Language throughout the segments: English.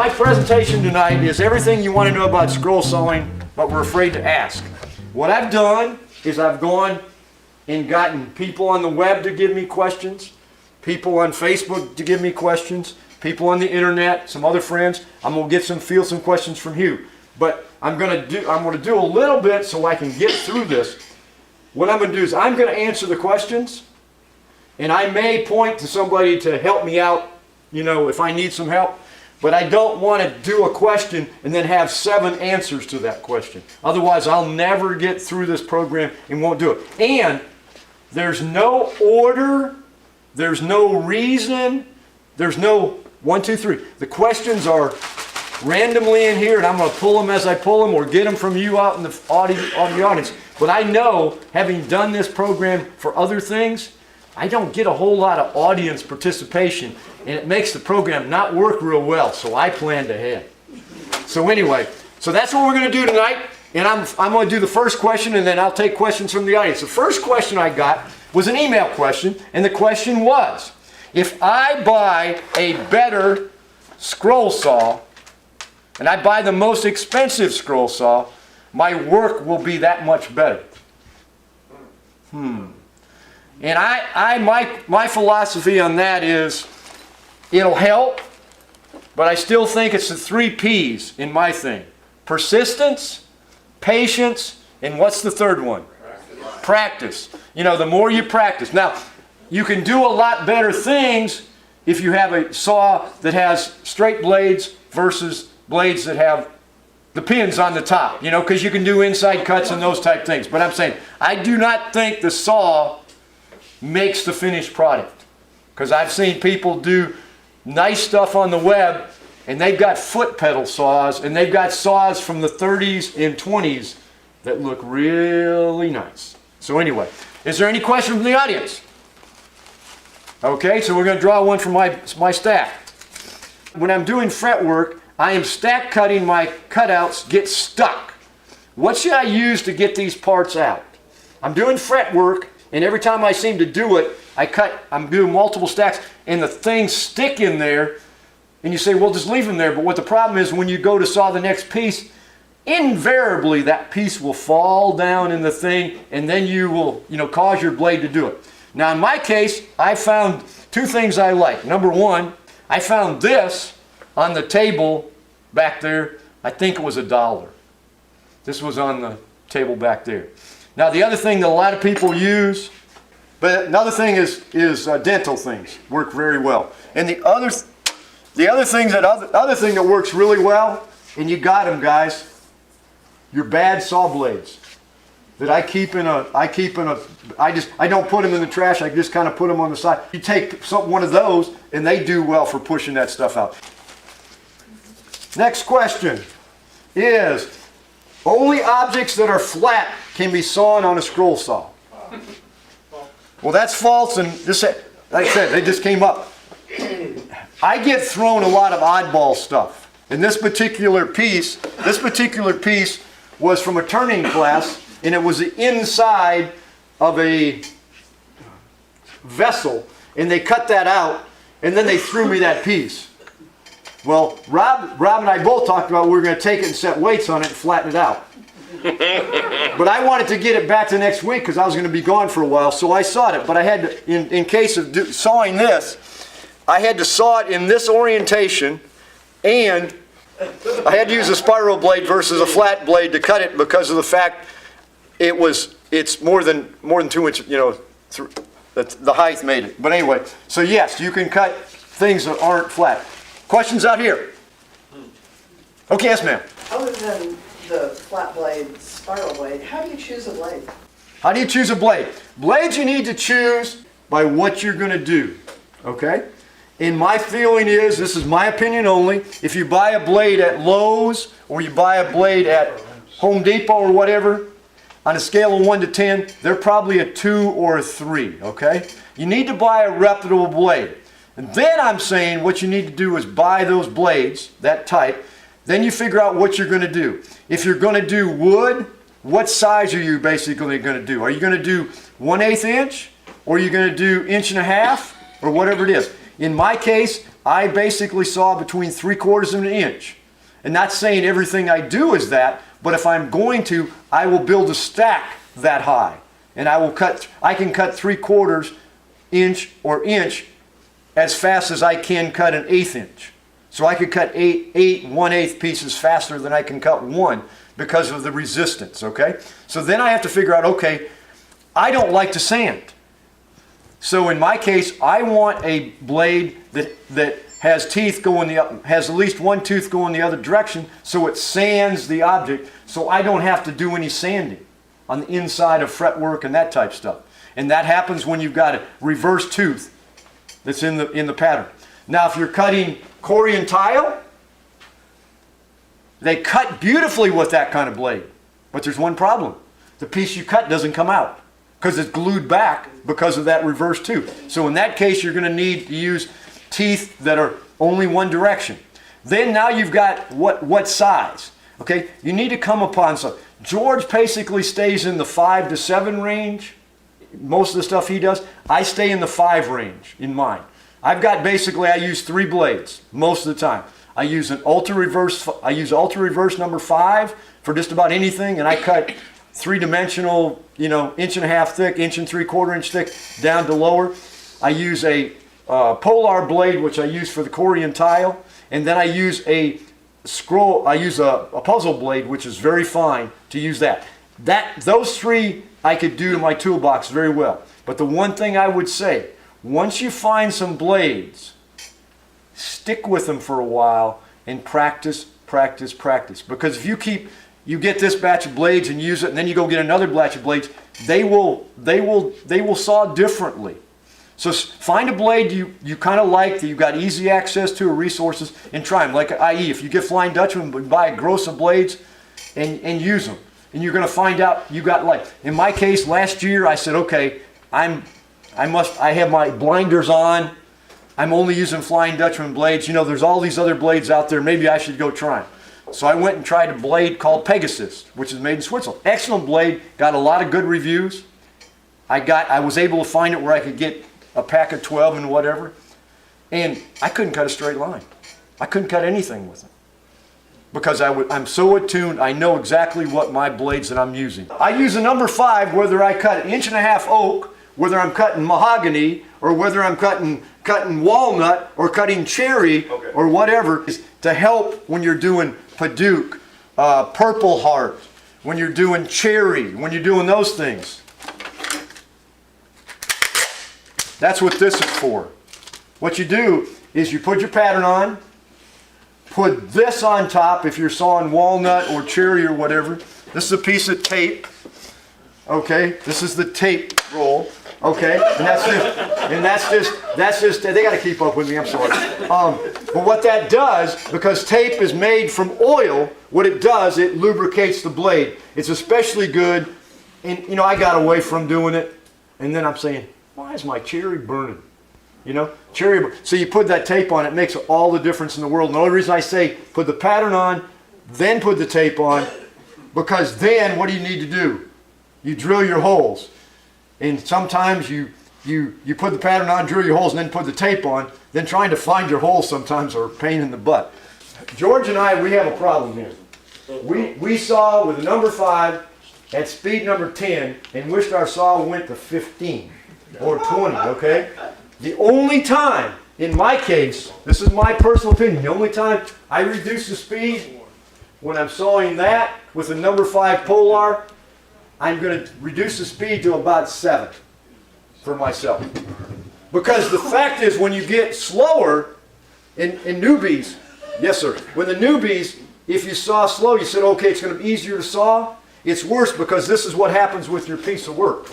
my presentation tonight is everything you want to know about scroll sawing, but we're afraid to ask. What I've done is I've gone and gotten people on the web to give me questions, people on Facebook to give me questions, people on the internet, some other friends. I'm going to field some questions from you. But I'm going to do a little bit so I can get through this. What I'm going to do is I'm going to answer the questions, and I may point to somebody to help me out, you know, if I need some help. But I don't want to do a question and then have 7 answers to that question. Otherwise, I'll never get through this program and won't do it. And there's no order, there's no reason, there's no 1, 2, 3. The questions are randomly in here, and I'm going to pull them as I pull them or get them from you out in the audience. But I know, having done this program for other things, I don't get a whole lot of audience participation, and it makes the program not work real well, so I planned ahead. So anyway, so that's what we're going to do tonight, and I'm going to do the first question, and then I'll take questions from the audience. The first question I got was an email question, and the question was, if I buy a better scroll saw, and I buy the most expensive scroll saw, my work will be that much better. And my philosophy on that is, it'll help, but I still think it's the 3 P's in my thing. Persistence, patience, and what's the third one? Practice. You know, the more you practice. Now, you can do a lot better things if you have a saw that has straight blades versus blades that have the pins on the top, you know, because you can do inside cuts and those type things. But I'm saying, I do not think the saw makes the finished product. Because I've seen people do nice stuff on the web, and they've got foot pedal saws, and they've got saws from the 30s and 20s that look really nice. So anyway, is there any question from the audience? Okay, so we're going to draw one from my stack. When I'm doing fretwork, I am stack cutting my cutouts get stuck. What should I use to get these parts out? I'm doing fretwork, and every time I seem to do it, I'm doing multiple stacks, and the things stick in there, and you say, well, just leave them there. But what the problem is, when you go to saw the next piece, invariably that piece will fall down in the thing, and then you will, you know, cause your blade to do it. Now, in my case, I found 2 things I like. Number 1, I found this on the table back there. I think it was $1. This was on the table back there. Now, the other thing that a lot of people use, but another thing is dental things work very well. And the other thing that works really well, and you got them, guys, your bad saw blades that I don't put them in the trash. I just kind of put them on the side. You take one of those, and they do well for pushing that stuff out. Next question is, only objects that are flat can be sawn on a scroll saw. Well, that's false, and this, like I said, they just came up. I get thrown a lot of oddball stuff. And this particular piece was from a turning class, and it was the inside of a vessel, and they cut that out, and then they threw me that piece. Well, Rob and I both talked about we were going to take it and set weights on it and flatten it out. But I wanted to get it back to next week because I was going to be gone for a while, so I sawed it. But I had to, in case of sawing this, I had to saw it in this orientation, and I had to use a spiral blade versus a flat blade to cut it because of the fact it's more than 2 inches, you know, the height made it. But anyway, so yes, you can cut things that aren't flat. Questions out here? Okay, yes, ma'am. Other than the flat blade, spiral blade, how do you choose a blade? How do you choose a blade? Blades you need to choose by what you're going to do, okay? And my feeling is, this is my opinion only, if you buy a blade at Lowe's or you buy a blade at Home Depot or whatever, on a scale of 1 to 10, they're probably a 2 or a 3, okay? You need to buy a reputable blade. And then I'm saying what you need to do is buy those blades, that type. Then you figure out what you're going to do. If you're going to do wood, what size are you basically going to do? Are you going to do 1/8 inch? Or are you going to do 1.5 inches? Or whatever it is. In my case, I basically saw between 3/4 of an inch. And not saying everything I do is that, but if I'm going to, I will build a stack that high. And I can cut 3/4 inch or inch as fast as I can cut an 1/8 inch. So I could cut eight 1/8 pieces faster than I can cut one because of the resistance, okay? So then I have to figure out, okay, I don't like to sand. So in my case, I want a blade that has teeth going has at least one tooth going the other direction, so it sands the object, so I don't have to do any sanding on the inside of fretwork and that type stuff. And that happens when you've got a reverse tooth that's in the pattern. Now, if you're cutting Korean tile, they cut beautifully with that kind of blade, but there's one problem: the piece you cut doesn't come out because it's glued back because of that reverse tooth. So in that case, you're going to need to use teeth that are only one direction. Then now you've got what size? Okay, you need to come upon some. George basically stays in the 5 to 7 range. Most of the stuff he does, I stay in the 5 range in mine. I've got basically, I use 3 blades most of the time. I use an ultra reverse number 5 for just about anything, and I cut 3-dimensional, 1.5 thick, 1 3/4 inch thick down to lower. I use a polar blade, which I use for the Korean tile, and then I use a puzzle blade, which is very fine to use that. Those 3 I could do to my toolbox very well. But the one thing I would say, once you find some blades, stick with them for a while and practice, practice, practice. Because if you get this batch of blades and use it, and then you go get another batch of blades, they will saw differently. So find a blade you kind of like, that you've got easy access to or resources, and try them. Like, i.e., if you get Flying Dutchman, buy a gross of blades and use them. And you're going to find out you got life. In my case, last year, I said, okay, I have my blinders on. I'm only using Flying Dutchman blades. There's all these other blades out there. Maybe I should go try them. So I went and tried a blade called Pegasus, which is made in Switzerland. Excellent blade. Got a lot of good reviews. I was able to find it where I could get a pack of 12 and whatever. And I couldn't cut a straight line. I couldn't cut anything with it. Because I'm so attuned, I know exactly what my blades that I'm using. I use a number 5 whether I cut 1.5 inch oak, whether I'm cutting mahogany, or whether I'm cutting walnut, or cutting cherry, or whatever, to help when you're doing Paduke, Purple Heart, when you're doing cherry, when you're doing those things. That's what this is for. What you do is you put your pattern on, put this on top if you're sawing walnut or cherry or whatever. This is a piece of tape. Okay, this is the tape roll. Okay, and that's just. They got to keep up with me. I'm sorry. But what that does, because tape is made from oil, what it does, it lubricates the blade. It's especially good. And I got away from doing it, and then I'm saying, why is my cherry burning? Cherry. So you put that tape on, it makes all the difference in the world. And the only reason I say put the pattern on, then put the tape on, because then what do you need to do? You drill your holes. And sometimes you put the pattern on, drill your holes, and then put the tape on. Then trying to find your holes sometimes are a pain in the butt. George and I, we have a problem here. We saw with a number 5 at speed number 10 and wished our saw went to 15 or 20, okay? The only time, in my case, this is my personal opinion, the only time I reduce the speed when I'm sawing that with a number 5 Polar, I'm going to reduce the speed to about 7 for myself. Because the fact is, when you get slower in newbies, yes sir, when the newbies, if you saw slow, you said, okay, it's going to be easier to saw. It's worse because this is what happens with your piece of work.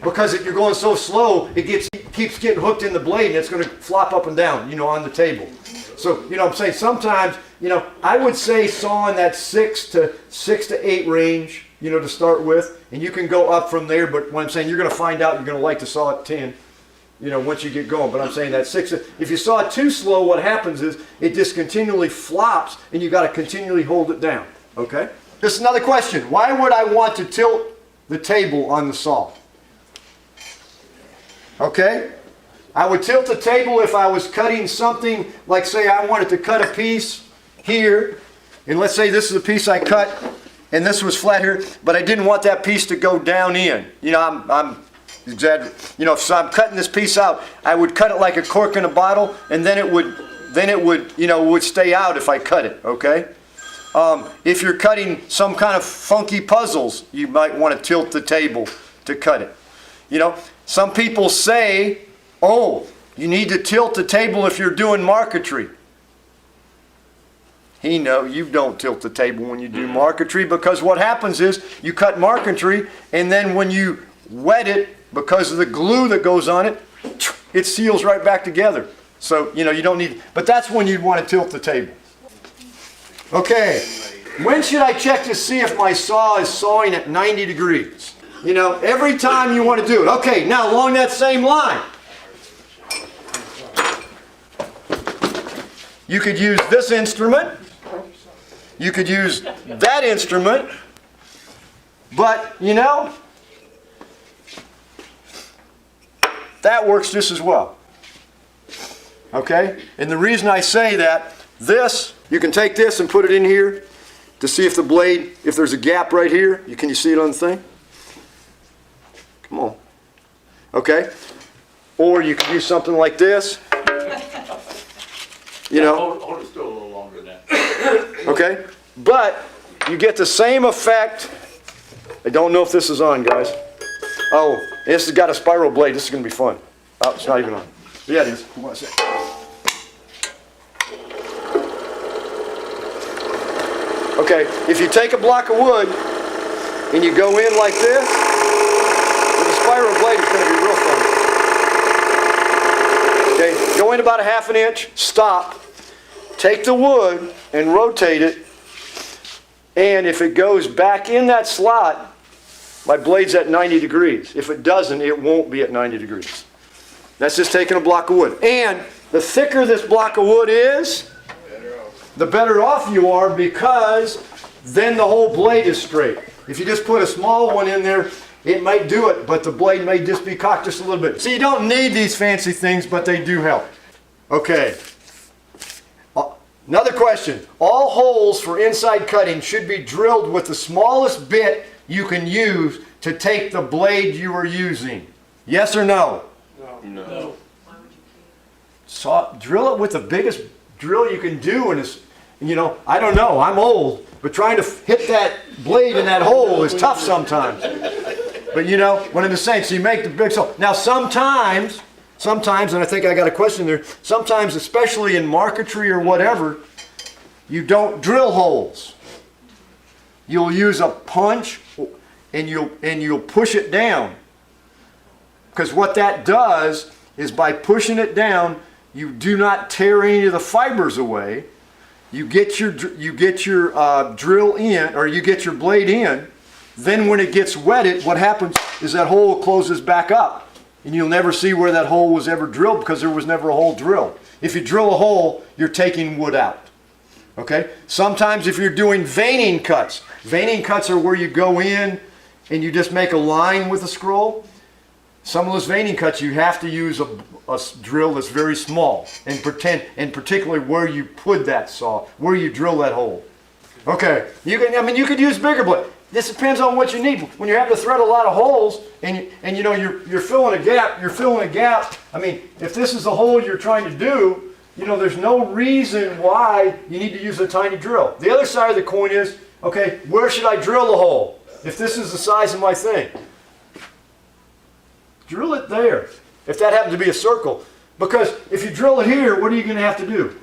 Because if you're going so slow, it keeps getting hooked in the blade, and it's going to flop up and down, on the table. So, I'm saying sometimes, I would say sawing that 6 to 8 range, to start with, and you can go up from there. But what I'm saying, you're going to find out you're going to like to saw at 10, once you get going. But I'm saying that 6, if you saw it too slow, what happens is it just continually flops, and you got to continually hold it down. Okay. Just another question: why would I want to tilt the table on the saw? Okay? I would tilt the table if I was cutting something, like say I wanted to cut a piece here, and let's say this is a piece I cut, and this was flat here, but I didn't want that piece to go down in. You know, I'm exaggerating. You know, so I'm cutting this piece out. I would cut it like a cork in a bottle, and then it would, you know, would stay out if I cut it. Okay. If you're cutting some kind of funky puzzles, you might want to tilt the table to cut it. You know, some people say, oh, you need to tilt the table if you're doing marquetry. You don't tilt the table when you do marquetry, because what happens is you cut marquetry, and then when you wet it, because of the glue that goes on it, it seals right back together. So, you know, you don't need, but that's when you'd want to tilt the table. Okay, when should I check to see if my saw is sawing at 90 degrees? You know, every time you want to do it. Okay, now along that same line, you could use this instrument. You could use that instrument. But, you know, that works just as well. Okay? And the reason I say that, this, you can take this and put it in here to see if the blade, if there's a gap right here. Can you see it on the thing? Come on. Okay? Or you could use something like this. You know. Hold it still a little longer than that. Okay? But you get the same effect. I don't know if this is on, guys. Oh, this has got a spiral blade. This is going to be fun. Oh, it's not even on. Yeah, it is. Hold on a sec. Okay, if you take a block of wood and you go in like this, with a spiral blade, it's going to be real fun. Okay, go in about a ½ inch, stop, take the wood and rotate it, and if it goes back in that slot, my blade's at 90 degrees. If it doesn't, it won't be at 90 degrees. That's just taking a block of wood. And the thicker this block of wood is, the better off you are, because then the whole blade is straight. If you just put a small one in there, it might do it, but the blade may just be cocked just a little bit. So you don't need these fancy things, but they do help. Okay. Another question. All holes for inside cutting should be drilled with the smallest bit you can use to take the blade you are using. Yes or no? No. Drill it with the biggest drill you can do, and it's, you know, I don't know, I'm old, but trying to hit that blade in that hole is tough sometimes. But you know what I'm saying, so you make the big hole. Now sometimes, and I think I got a question there, sometimes, especially in marquetry or whatever, you don't drill holes. You'll use a punch and you'll push it down. Because what that does is, by pushing it down, you do not tear any of the fibers away. You get your drill in, or you get your blade in. Then when it gets wetted, what happens is that hole closes back up, and you'll never see where that hole was ever drilled, because there was never a hole drilled. If you drill a hole, you're taking wood out. Okay? Sometimes if you're doing veining cuts are where you go in and you just make a line with a scroll. Some of those veining cuts, you have to use a drill that's very small, and particularly where you put that saw, where you drill that hole. Okay, you could use bigger blade. This depends on what you need. When you're having to thread a lot of holes, and you know you're filling a gap. I mean, if this is the hole you're trying to do, you know, there's no reason why you need to use a tiny drill. The other side of the coin is, okay, where should I drill the hole? If this is the size of my thing, drill it there, if that happens to be a circle. Because if you drill it here, what are you going to have to do?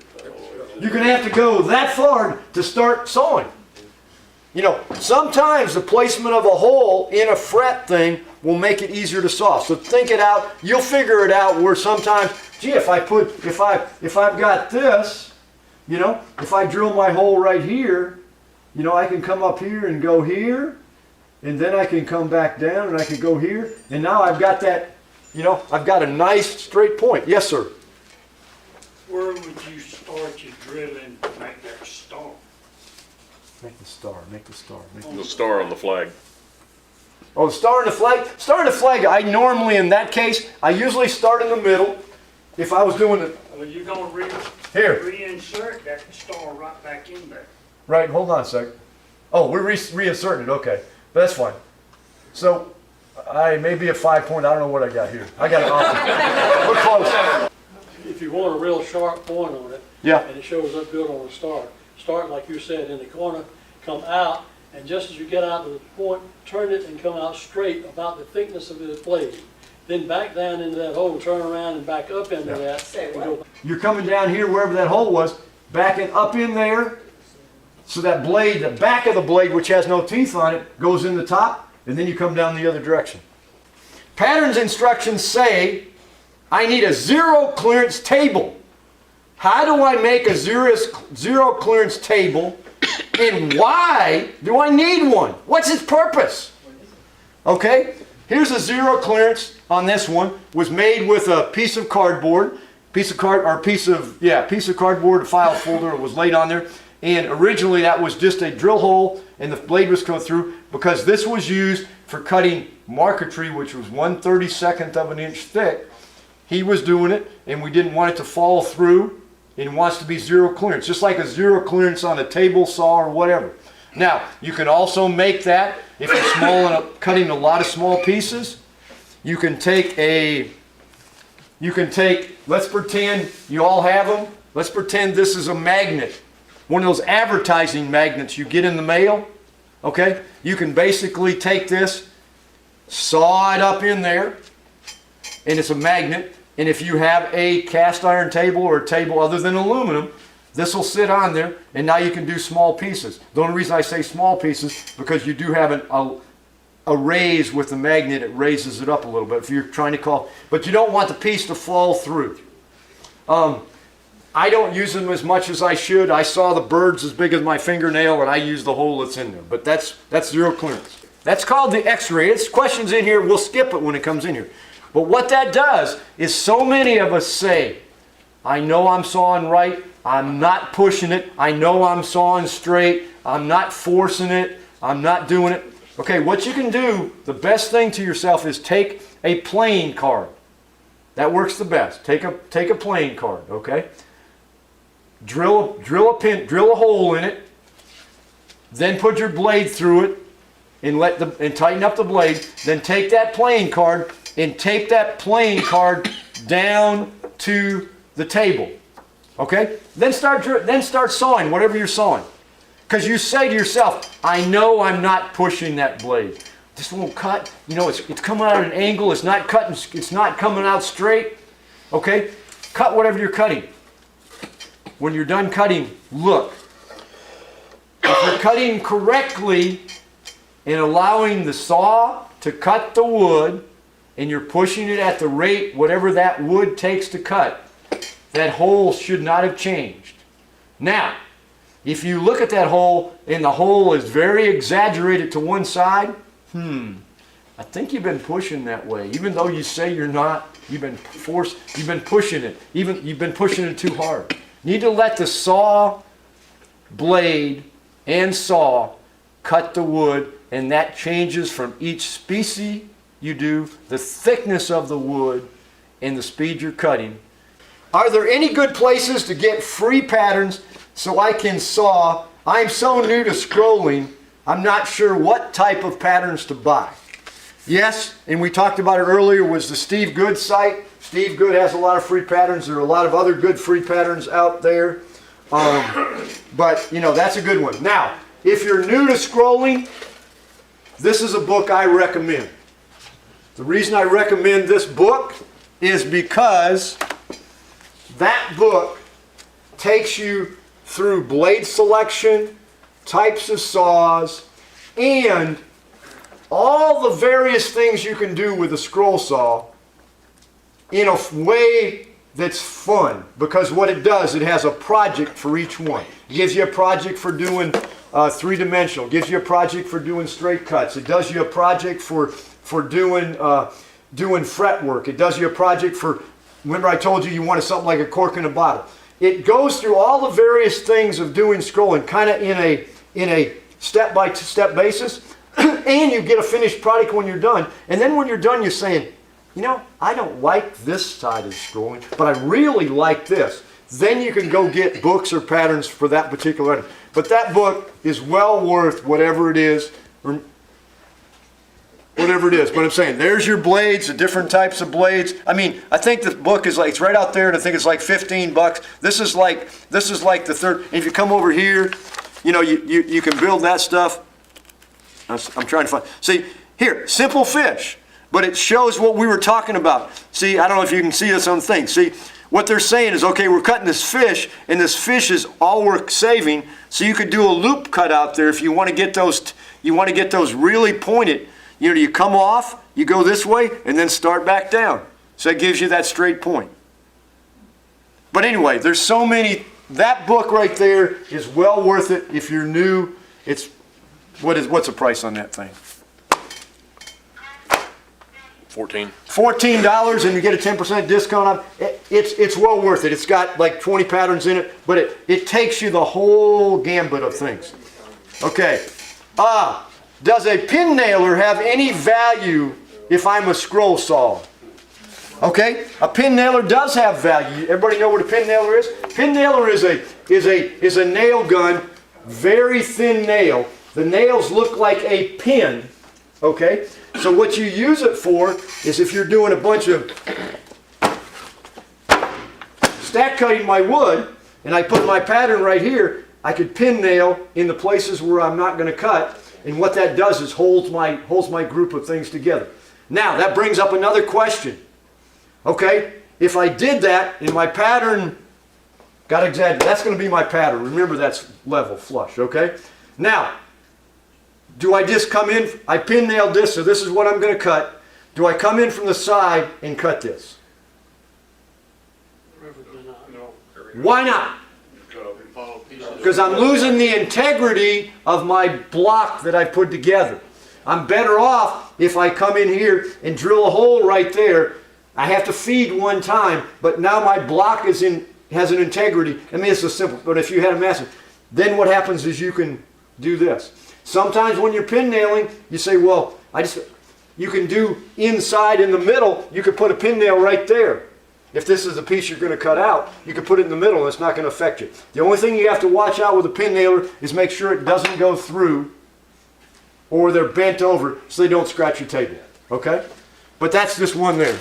You're going to have to go that far to start sawing. You know, sometimes the placement of a hole in a fret thing will make it easier to saw. So think it out. You'll figure it out where sometimes, gee, if I've got this, you know, if I drill my hole right here, you know, I can come up here and go here, and then I can come back down and I can go here, and now I've got that, you know, I've got a nice straight point. Yes, sir. Where would you start your drilling to make that star? Make the star. The star on the flag. Oh, the star and the flag. Star and the flag, I normally, in that case, I usually start in the middle, if I was doing it Well, you're gonna here, reinsert that star right back in there. right, hold on a second. Oh, we're reinserting it, okay, but that's fine. So, I may be a 5 point, I don't know what I got here. I got it off. We're close. If you want a real sharp point on it, Yeah, and it shows up good on the start like you said in the corner, come out, and just as you get out to the point, turn it and come out straight about the thickness of the blade. Then back down into that hole, turn around and back up into that. Say and what? go- you're coming down here wherever that hole was, backing up in there, so that blade, the back of the blade, which has no teeth on it, goes in the top, and then you come down the other direction. Patterns instructions say, I need a zero clearance table. How do I make a zero clearance table, and why do I need one? What's its purpose? Okay, here's a zero clearance on this one. Was made with a piece of cardboard, piece of cardboard, a file folder was laid on there. And originally that was just a drill hole and the blade was cut through, because this was used for cutting marquetry, which was 1/32 of an inch thick. He was doing it and we didn't want it to fall through, and it wants to be zero clearance, just like a zero clearance on a table saw or whatever. Now, you can also make that if you're small and cutting a lot of small pieces. You can take, let's pretend you all have them. Let's pretend this is a magnet. One of those advertising magnets you get in the mail. Okay? You can basically take this, saw it up in there, and it's a magnet. And if you have a cast iron table or a table other than aluminum, this will sit on there, and now you can do small pieces. The only reason I say small pieces, because you do have a raise with the magnet, it raises it up a little bit if you're trying to but you don't want the piece to fall through. I don't use them as much as I should. I saw the birds as big as my fingernail, and I use the hole that's in there. But that's zero clearance. That's called the X-ray. It's questions in here. We'll skip it when it comes in here. But what that does is, so many of us say, I know I'm sawing right. I'm not pushing it. I know I'm sawing straight. I'm not forcing it. I'm not doing it. Okay, what you can do, the best thing to yourself is take a playing card. That works the best. Take a playing card, okay? Drill a hole in it, then put your blade through it and tighten up the blade. Then take that playing card and tape that playing card down to the table. Okay? Then start sawing whatever you're sawing. Because you say to yourself, I know I'm not pushing that blade. This won't cut. You know, it's coming out at an angle. It's not cutting. It's not coming out straight. Okay? Cut whatever you're cutting. When you're done cutting, look. If you're cutting correctly and allowing the saw to cut the wood, and you're pushing it at the rate whatever that wood takes to cut, that hole should not have changed. Now, if you look at that hole and the hole is very exaggerated to one side, I think you've been pushing that way. Even though you say you're not, you've been pushing it. You've been pushing it too hard. You need to let the saw blade and saw cut the wood, and that changes from each species you do, the thickness of the wood, and the speed you're cutting. Are there any good places to get free patterns so I can saw? I'm so new to scrolling, I'm not sure what type of patterns to buy. Yes, and we talked about it earlier, was the Steve Good site. Steve Good has a lot of free patterns. There are a lot of other good free patterns out there. But, you know, that's a good one. Now, if you're new to scrolling, this is a book I recommend. The reason I recommend this book is because that book takes you through blade selection, types of saws, and all the various things you can do with a scroll saw in a way that's fun. Because what it does, it has a project for each one. It gives you a project for doing three-dimensional. It gives you a project for doing straight cuts. It does you a project for doing fret work. It does you a project for, remember I told you wanted something like a cork in a bottle. It goes through all the various things of doing scrolling, kind of in a step-by-step basis, and you get a finished product when you're done. And then when you're done, you're saying, you know, I don't like this side of scrolling, but I really like this. Then you can go get books or patterns for that particular item. But that book is well worth whatever it is, or whatever it is. But I'm saying, there's your blades, the different types of blades. I mean, I think the book is like, it's right out there, and I think it's like $15. This is like the third. And if you come over here, you know, you can build that stuff. I'm trying to find. See, here, simple fish. But it shows what we were talking about. See, I don't know if you can see this on the thing. See, what they're saying is, okay, we're cutting this fish, and this fish is all we're saving. So you could do a loop cut out there if you want to get those. You want to get those really pointed. You know, you come off, you go this way, and then start back down. So it gives you that straight point. But anyway, there's so many. That book right there is well worth it if you're new. It's what's the price on that thing? $14, and you get a 10% discount on it. It's well worth it. It's got like 20 patterns in it, but it takes you the whole gambit of things. Okay. Does a pin nailer have any value if I'm a scroll saw? Okay, a pin nailer does have value. Everybody know what a pin nailer is? Pin nailer is a nail gun, very thin nail. The nails look like a pin. Okay, so what you use it for is if you're doing a bunch of stack cutting my wood, and I put my pattern right here, I could pin nail in the places where I'm not going to cut, and what that does is holds my group of things together. Now that brings up another question. Okay, if I did that and my pattern got exaggerated, that's going to be my pattern. Remember, that's level flush. Okay, now. Do I just come in, I pin nailed this, so this is what I'm going to cut. Do I come in from the side and cut this? Why not? Because I'm losing the integrity of my block that I put together. I'm better off if I come in here and drill a hole right there. I have to feed one time, but now my block has an integrity. I mean, it's so simple, but if you had a massive, then what happens is you can do this. Sometimes when you're pin nailing, you say, well, you can do inside in the middle, you could put a pin nail right there. If this is a piece you're going to cut out, you can put it in the middle and it's not going to affect you. The only thing you have to watch out with a pin nailer is make sure it doesn't go through or they're bent over so they don't scratch your table. Okay? But that's just one there.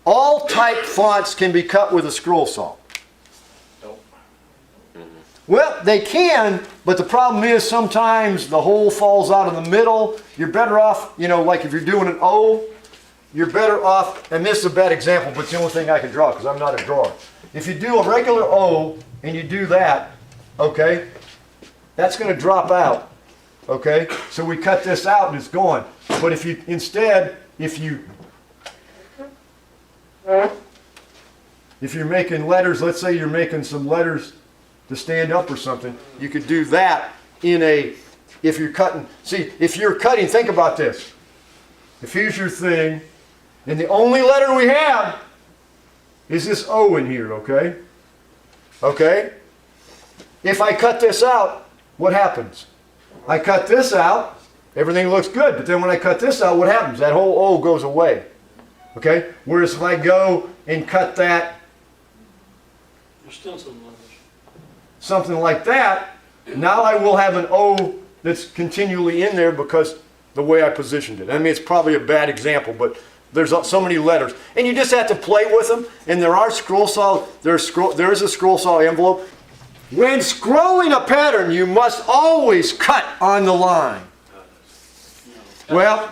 All type fonts can be cut with a scroll saw. Well, they can, but the problem is sometimes the hole falls out in the middle. You're better off, you know, like if you're doing an O, you're better off, and this is a bad example, but it's the only thing I can draw because I'm not a drawer. If you do a regular O and you do that, okay, that's going to drop out, okay? So we cut this out and it's gone. But if you, instead, if you're making letters, let's say you're making some letters to stand up or something, you could do that in a, if you're cutting, see, if you're cutting, think about this. If here's your thing, and the only letter we have is this O in here, okay? Okay? If I cut this out, what happens? I cut this out, everything looks good, but then when I cut this out, what happens? That whole O goes away. Okay? Whereas if I go and cut that, something like that, now I will have an O that's continually in there because the way I positioned it. I mean, it's probably a bad example, but there's so many letters. And you just have to play with them. And there are scroll saw, there is a scroll saw envelope. When scrolling a pattern, you must always cut on the line. Well,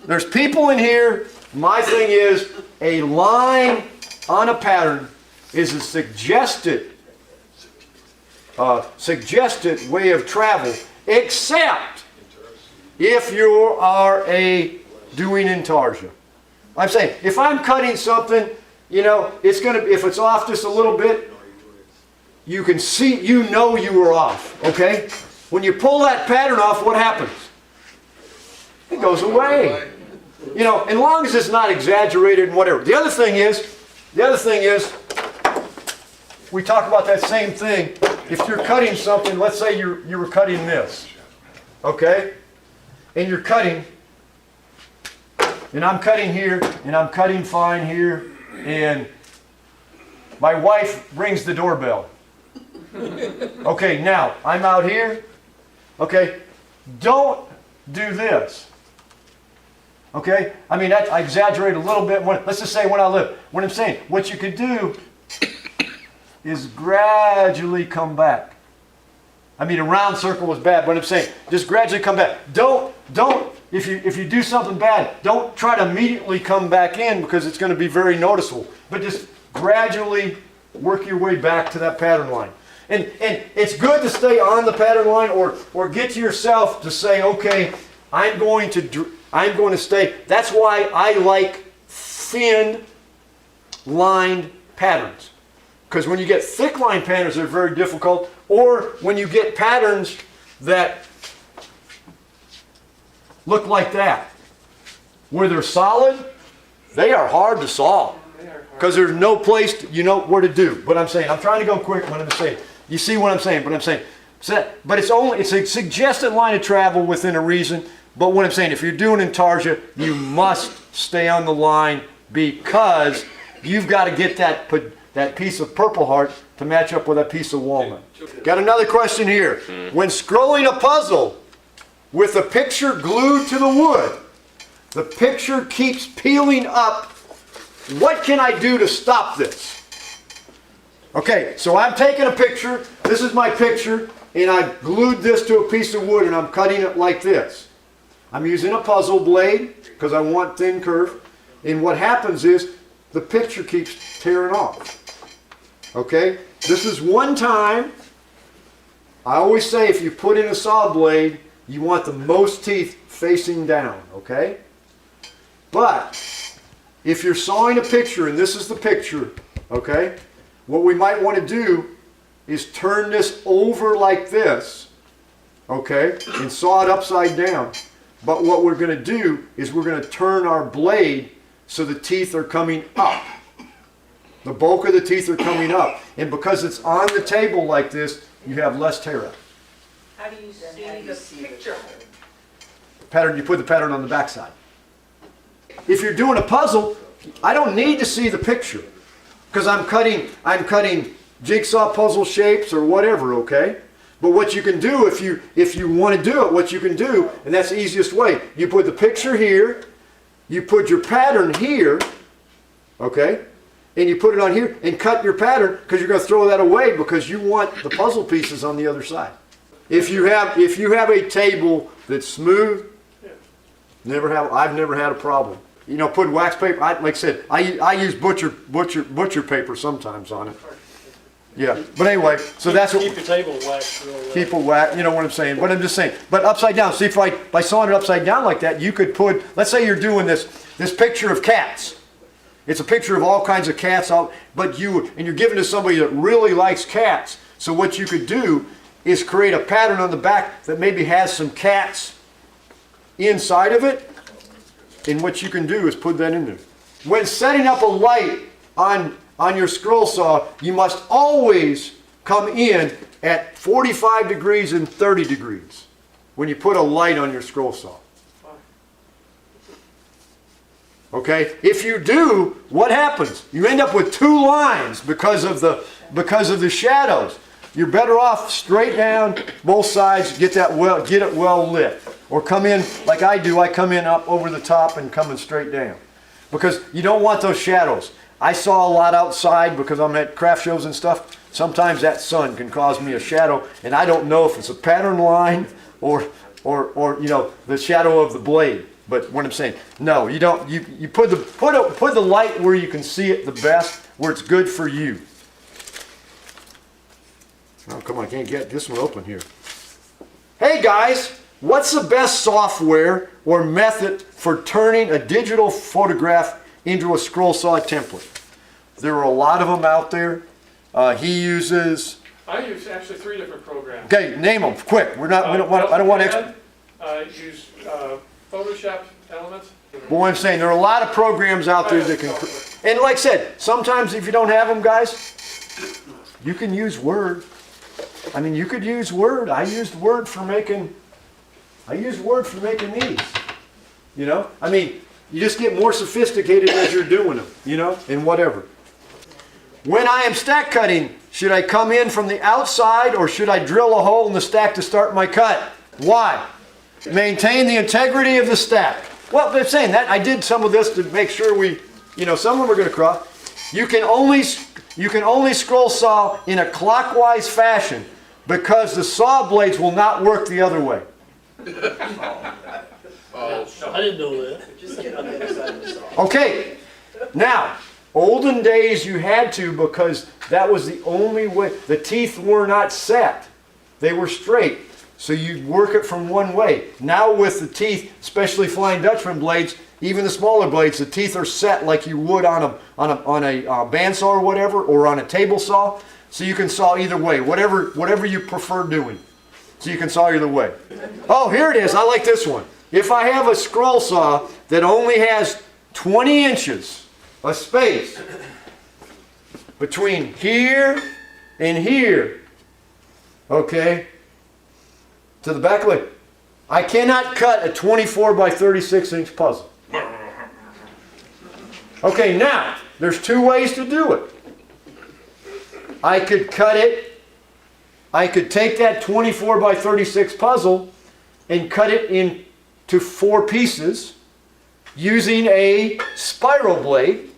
there's people in here. My thing is, a line on a pattern is a suggested way of travel, except if you are doing intarsia. I'm saying, if I'm cutting something, you know, it's going to, if it's off just a little bit, you can see, you know you were off, okay? When you pull that pattern off, what happens? It goes away. You know, as long as it's not exaggerated and whatever. The other thing is, we talk about that same thing. If you're cutting something, let's say you were cutting this, okay? And you're cutting, and I'm cutting here, and I'm cutting fine here, and my wife rings the doorbell. Okay, now, I'm out here. Okay, don't do this. Okay, I mean, I exaggerate a little bit. Let's just say when I live. What I'm saying, what you could do is gradually come back. I mean, a round circle was bad, but I'm saying, just gradually come back. Don't, if you do something bad, don't try to immediately come back in because it's going to be very noticeable. But just gradually work your way back to that pattern line. And it's good to stay on the pattern line or get to yourself to say, okay, I'm going to stay. That's why I like thin lined patterns. Because when you get thick line patterns, they're very difficult. Or when you get patterns that look like that, where they're solid, they are hard to solve. Because there's no place you know where to do. But I'm saying, I'm trying to go quick when I'm saying. You see what I'm saying? But I'm saying, but it's a suggested line of travel within a reason. But what I'm saying, if you're doing intarsia, you must stay on the line because you've got to get that piece of Purple Heart to match up with that piece of walnut. Got another question here. When scrolling a puzzle with a picture glued to the wood, the picture keeps peeling up. What can I do to stop this? Okay, so I'm taking a picture. This is my picture, and I've glued this to a piece of wood, and I'm cutting it like this. I'm using a puzzle blade because I want thin curve. And what happens is the picture keeps tearing off. Okay, this is one time. I always say if you put in a saw blade, you want the most teeth facing down. Okay, but if you're sawing a picture, and this is the picture, okay, what we might want to do is turn this over like this, okay, and saw it upside down. But what we're going to do is we're going to turn our blade so the teeth are coming up. The bulk of the teeth are coming up. And because it's on the table like this, you have less tear up. How do you see the picture? Pattern, you put the pattern on the back side. If you're doing a puzzle, I don't need to see the picture because I'm cutting jigsaw puzzle shapes or whatever, okay? But what you can do if you want to do it, what you can do, and that's the easiest way, you put the picture here, you put your pattern here, okay? And you put it on here and cut your pattern because you're going to throw that away because you want the puzzle pieces on the other side. If you have a table that's smooth, I've never had a problem. You know, put wax paper. Like I said, I use butcher paper sometimes on it. Yeah, but anyway, so that's what. Keep your table waxed real well. Keep a wax. You know what I'm saying? But I'm just saying. But upside down. See, if by sawing it upside down like that, you could put. Let's say you're doing this picture of cats. It's a picture of all kinds of cats. But you're giving to somebody that really likes cats. So what you could do is create a pattern on the back that maybe has some cats inside of it. And what you can do is put that in there. When setting up a light on your scroll saw, you must always come in at 45 degrees and 30 degrees when you put a light on your scroll saw. Okay? If you do, what happens? You end up with two lines because of the shadows. You're better off straight down both sides, get it well lit. Or come in like I do, I come in up over the top and coming straight down. Because you don't want those shadows. I saw a lot outside because I'm at craft shows and stuff. Sometimes that sun can cause me a shadow and I don't know if it's a pattern line or you know, the shadow of the blade. But what I'm saying, no, you don't. You put the light where you can see it the best, where it's good for you. Oh, come on, I can't get this one open here. Hey guys, what's the best software or method for turning a digital photograph into a scroll saw template? There are a lot of them out there. He uses. I use actually 3 different programs. Okay, name them quick. I don't want extra. I use Photoshop Elements. But what I'm saying, there are a lot of programs out there that can. And like I said, sometimes if you don't have them, guys, you can use Word. I mean, you could use Word. I used Word for making these. You know, I mean, You just get more sophisticated as you're doing them, you know, and whatever. When I am stack cutting, should I come in from the outside or should I drill a hole in the stack to start my cut? Why? Maintain the integrity of the stack. Well, they're saying that. I did some of this to make sure we, you know, some of them are going to cross. You can only scroll saw in a clockwise fashion because the saw blades will not work the other way. I didn't know that. Just get on the other side of the saw. Okay, now, olden days you had to because that was the only way. The teeth were not set. They were straight. So you'd work it from one way. Now with the teeth, especially Flying Dutchman blades, even the smaller blades, the teeth are set like you would on a bandsaw or whatever, or on a table saw. So you can saw either way, whatever you prefer doing. So you can saw either way. Oh, here it is. I like this one. If I have a scroll saw that only has 20 inches of space between here and here, okay, to the back leg, I cannot cut a 24 by 36 inch puzzle. Okay, now, there's two ways to do it. I could cut it, I could take that 24 by 36 puzzle and cut it into 4 pieces using a spiral blade,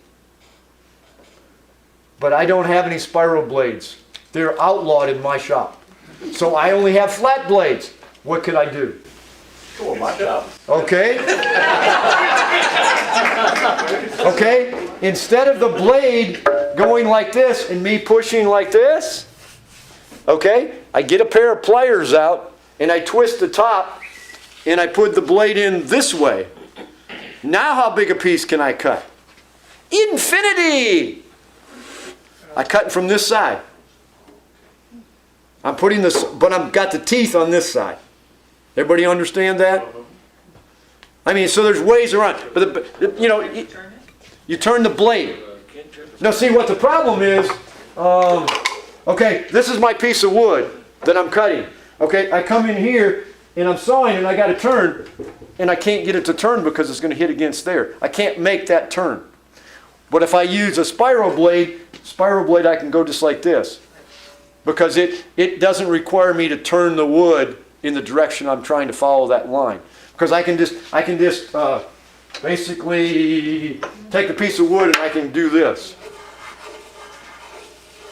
but I don't have any spiral blades. They're outlawed in my shop. So I only have flat blades. What could I do? Go on my shop. Okay. Okay. Instead of the blade going like this and me pushing like this, okay, I get a pair of pliers out and I twist the top and I put the blade in this way. Now how big a piece can I cut? Infinity! I cut from this side. I'm putting this, but I've got the teeth on this side. Everybody understand that? I mean, so there's ways around. But you know, you turn the blade. Now, see what the problem is. Okay, this is my piece of wood that I'm cutting. Okay, I come in here and I'm sawing and I got to turn, and I can't get it to turn because it's going to hit against there. I can't make that turn. But if I use a spiral blade, I can go just like this. Because it doesn't require me to turn the wood in the direction I'm trying to follow that line. Because I can just basically take a piece of wood and I can do this.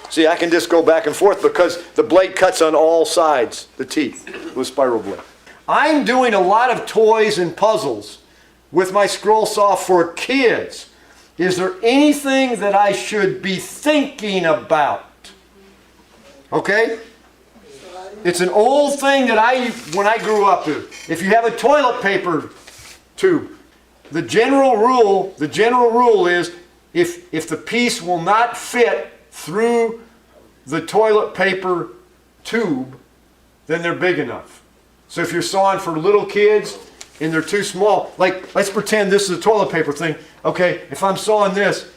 See, I can just go back and forth because the blade cuts on all sides, the teeth, with spiral blade. I'm doing a lot of toys and puzzles with my scroll saw for kids. Is there anything that I should be thinking about? Okay? It's an old thing that when I grew up, if you have a toilet paper tube, the general rule is if the piece will not fit through the toilet paper tube, then they're big enough. So if you're sawing for little kids and they're too small, like let's pretend this is a toilet paper thing. Okay, if I'm sawing this,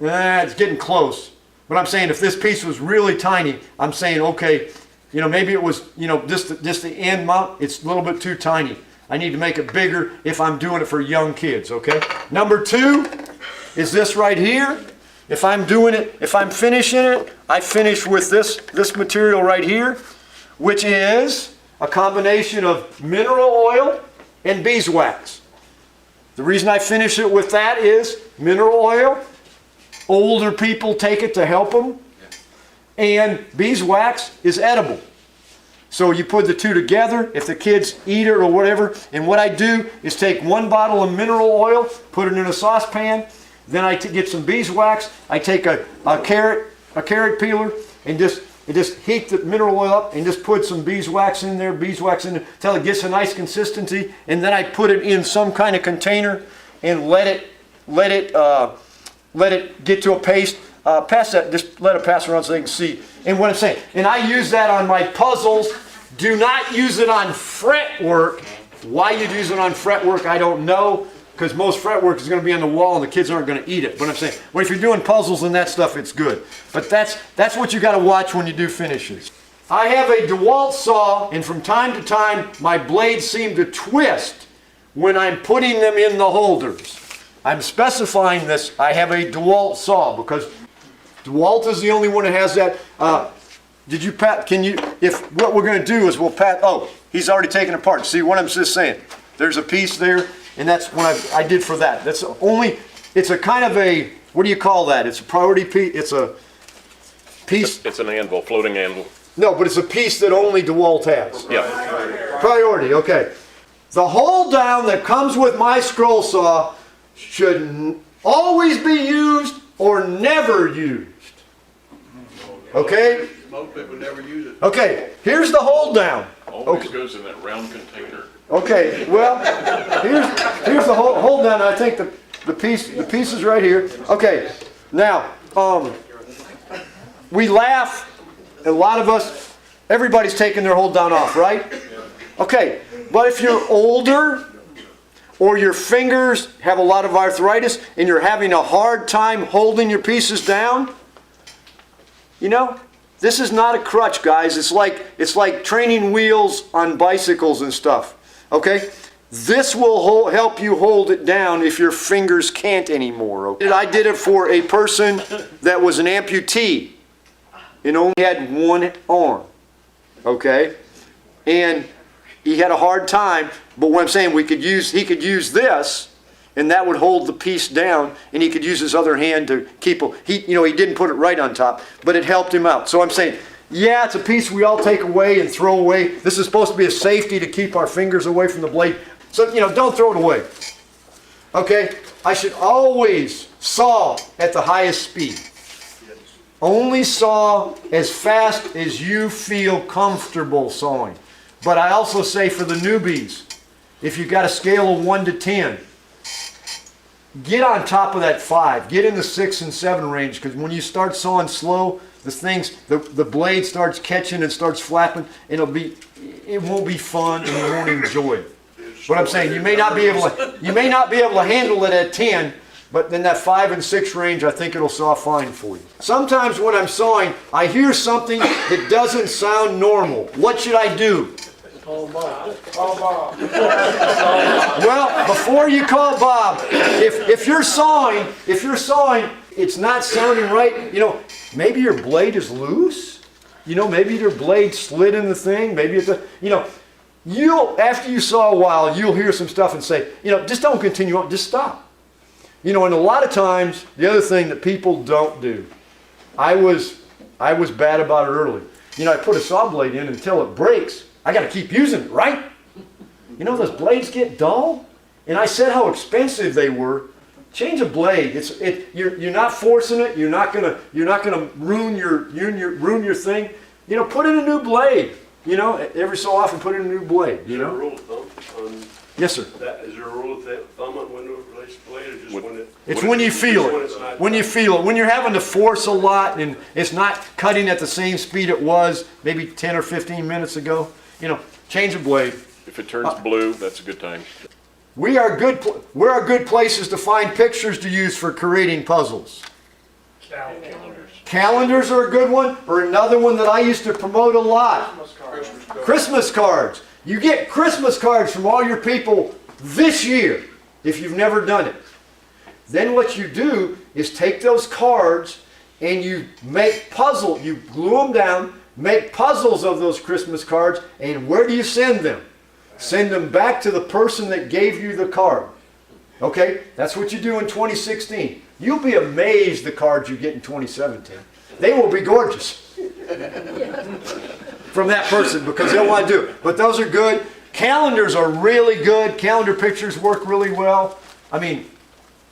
it's getting close. But I'm saying if this piece was really tiny, I'm saying, okay, you know, maybe it was, you know, just the end mount, it's a little bit too tiny. I need to make it bigger if I'm doing it for young kids, okay? Number 2 is this right here. If I'm doing it, if I'm finishing it, I finish with this material right here, which is a combination of mineral oil and beeswax. The reason I finish it with that is mineral oil. Older people take it to help them. And beeswax is edible. So you put the two together, if the kids eat it or whatever, and what I do is take 1 bottle of mineral oil, put it in a saucepan, then I get some beeswax, I take a carrot peeler, and just heat the mineral oil up and just put some beeswax in there until it gets a nice consistency, and then I put it in some kind of container and let it get to a paste. Just let it pass around so they can see. And what I'm saying, and I use that on my puzzles. Do not use it on fretwork. Why you'd use it on fretwork, I don't know, because most fretwork is going to be on the wall and the kids aren't going to eat it. But I'm saying, well, if you're doing puzzles and that stuff, it's good. But that's what you got to watch when you do finishes. I have a DeWalt saw, and from time to time, my blades seem to twist when I'm putting them in the holders. I'm specifying this, I have a DeWalt saw because DeWalt is the only one that has that. Did you, Pat, can you, if what we're gonna do is we'll pat, oh, he's already taken it apart. See what I'm just saying? There's a piece there, and that's what I did for that. That's only, it's a kind of a, what do you call that? It's a priority piece, it's a piece. It's an anvil, floating anvil. No, but it's a piece that only DeWalt has. Yeah. Priority, okay. The hold down that comes with my scroll saw should always be used or never used. Okay? Most people never use it. Okay, here's the hold down. Always goes in that round container. Okay, well, here's the hold down. I think the piece is right here. Okay, now, we laugh, a lot of us, everybody's taking their hold down off, right? Okay, but if you're older, or your fingers have a lot of arthritis, and you're having a hard time holding your pieces down, you know, this is not a crutch, guys. It's like training wheels on bicycles and stuff, okay? This will help you hold it down if your fingers can't anymore. Okay? I did it for a person that was an amputee and only had one arm, okay? And he had a hard time, but what I'm saying, he could use this, and that would hold the piece down, and he could use his other hand to keep it. He didn't put it right on top, but it helped him out. So I'm saying, yeah, it's a piece we all take away and throw away. This is supposed to be a safety to keep our fingers away from the blade. So, don't throw it away. Okay? I should always saw at the highest speed. Only saw as fast as you feel comfortable sawing. But I also say for the newbies, if you've got a scale of 1 to 10, get on top of that 5. Get in the 6 and 7 range, because when you start sawing slow, the blade starts catching and starts flapping, and it won't be fun and you won't enjoy it. But I'm saying you may not be able to handle it at 10, but in that 5 and 6 range, I think it'll saw fine for you. Sometimes when I'm sawing, I hear something that doesn't sound normal. What should I do? Call Bob. Well, before you call Bob, if you're sawing, it's not sounding right, maybe your blade is loose. Maybe your blade slid in the thing. Maybe it's after you saw a while, you'll hear some stuff and say, just don't continue on, just stop. And a lot of times, the other thing that people don't do, I was bad about it early. I put a saw blade in until it breaks. I got to keep using it, right? Those blades get dull. And I said how expensive they were. Change a blade. You're not forcing it. You're not gonna ruin your thing. Put in a new blade. Every so often put in a new blade. Is there a rule of thumb on Yes, sir. that? Is there a rule of thumb on when to replace the blade, or just when it? It's when you feel it. When you feel it. When you're having to force a lot and it's not cutting at the same speed it was maybe 10 or 15 minutes ago, change a blade. If it turns blue, that's a good time. Where are good places to find pictures to use for creating puzzles? Calendars. Calendars are a good one, or another one that I used to promote a lot. Christmas cards. You get Christmas cards from all your people this year, if you've never done it. Then what you do is take those cards and you make puzzles. You glue them down, make puzzles of those Christmas cards, and where do you send them? Send them back to the person that gave you the card. Okay? That's what you do in 2016. You'll be amazed the cards you get in 2017. They will be gorgeous. From that person, because they'll want to do it. But those are good. Calendars are really good. Calendar pictures work really well. I mean,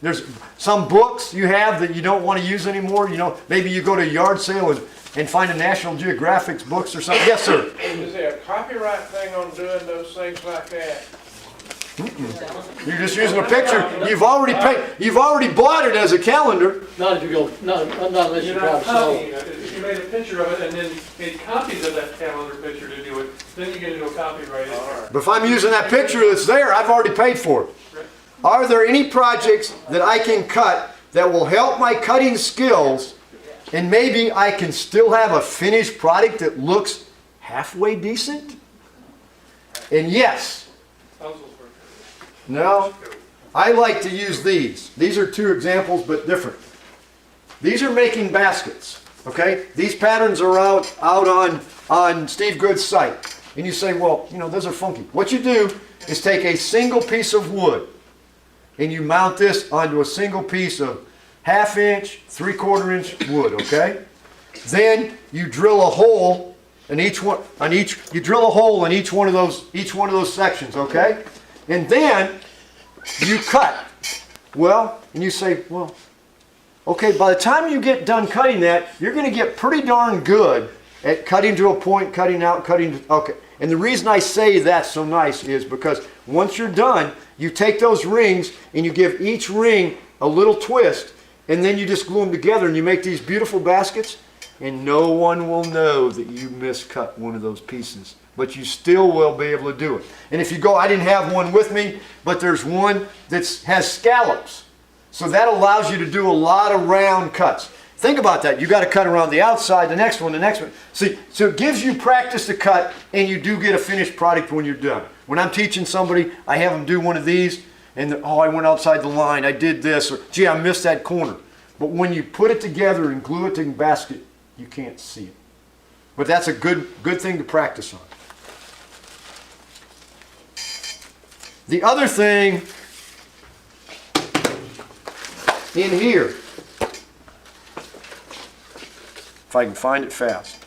there's some books you have that you don't want to use anymore. Maybe you go to a yard sale and find a National Geographic's books or something. Yes, sir. Is there a copyright thing on doing those things like that? You're just using a picture. You've already bought it as a calendar. Not if you go, not unless you You're drive not slow. copying it. If you made a picture of it and then made copies of that calendar picture to do it, then you get into a copyright issue. But if I'm using that picture that's there, I've already paid for it. Are there any projects that I can cut that will help my cutting skills, and maybe I can still have a finished product that looks halfway decent? And yes. Puzzles were- No. I like to use these. These are two examples, but different. These are making baskets, okay? These patterns are out on Steve Good's site. And you say, well, you know, those are funky. What you do is take a single piece of wood and you mount this onto a single piece of 1/2 inch, 3/4 inch wood, okay? Then you drill a hole in each one, you drill a hole in each one of those sections, okay? And then you cut. Well, and you say, well, okay, by the time you get done cutting that, you're going to get pretty darn good at cutting to a point, cutting out, okay. And the reason I say that's so nice is because once you're done, you take those rings and you give each ring a little twist, and then you just glue them together and you make these beautiful baskets, and no one will know that you miscut one of those pieces. But you still will be able to do it. And if you go, I didn't have one with me, but there's one that has scallops. So that allows you to do a lot of round cuts. Think about that. You got to cut around the outside, the next one, the next one. See, so it gives you practice to cut, and you do get a finished product when you're done. When I'm teaching somebody, I have them do one of these, and oh, I went outside the line, I did this, or gee, I missed that corner. But when you put it together and glue it to the basket, you can't see it. But that's a good thing to practice on. The other thing in here, if I can find it fast.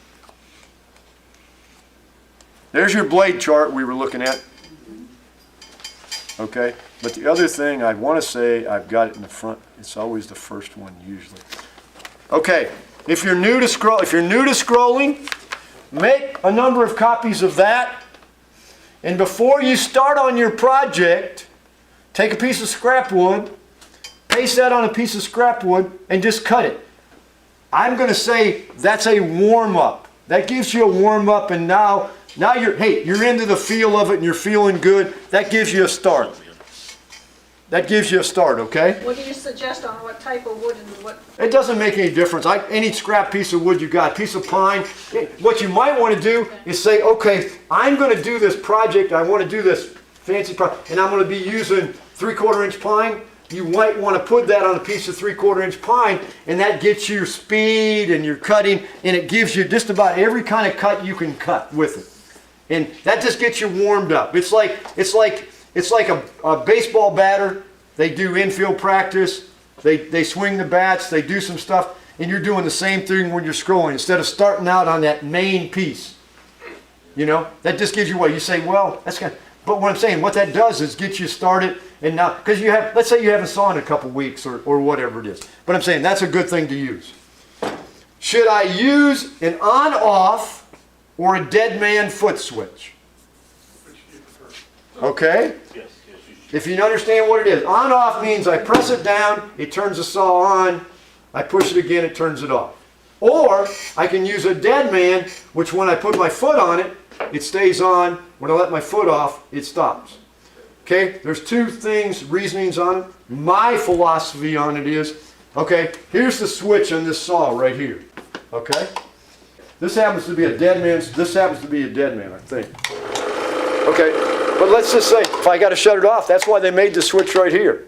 There's your blade chart we were looking at. Okay, but the other thing I want to say, I've got it in the front. It's always the first one usually. Okay, if you're new to scrolling, make a number of copies of that. And before you start on your project, take a piece of scrap wood, paste that on a piece of scrap wood, and just cut it. I'm going to say that's a warm-up. That gives you a warm-up, and now you're into the feel of it and you're feeling good. That gives you a start. That gives you a start, okay? What do you suggest on what type of wood and what? It doesn't make any difference. Any scrap piece of wood you got, piece of pine. What you might want to do is say, okay, I'm going to do this project. I want to do this fancy project, and I'm going to be using 3/4 inch pine. You might want to put that on a piece of 3/4 inch pine, and that gets you speed and your cutting, and it gives you just about every kind of cut you can cut with it. And that just gets you warmed up. It's like a baseball batter. They do infield practice. They swing the bats. They do some stuff, and you're doing the same thing when you're scrolling. Instead of starting out on that main piece, you know, that just gives you what you say. Well, that's kind of. But what I'm saying, what that does is get you started, and now, because you have, let's say you haven't sawn in a couple weeks or whatever it is. But I'm saying that's a good thing to use. Should I use an on-off or a dead man foot switch? Okay? If you understand what it is. On-off means I press it down, it turns the saw on, I push it again, it turns it off. Or I can use a dead man, which when I put my foot on it, it stays on. When I let my foot off, it stops. Okay, there's two reasonings on it. My philosophy on it is, okay, here's the switch on this saw right here. Okay, this happens to be a dead man. I think. Okay, but let's just say if I got to shut it off, that's why they made the switch right here.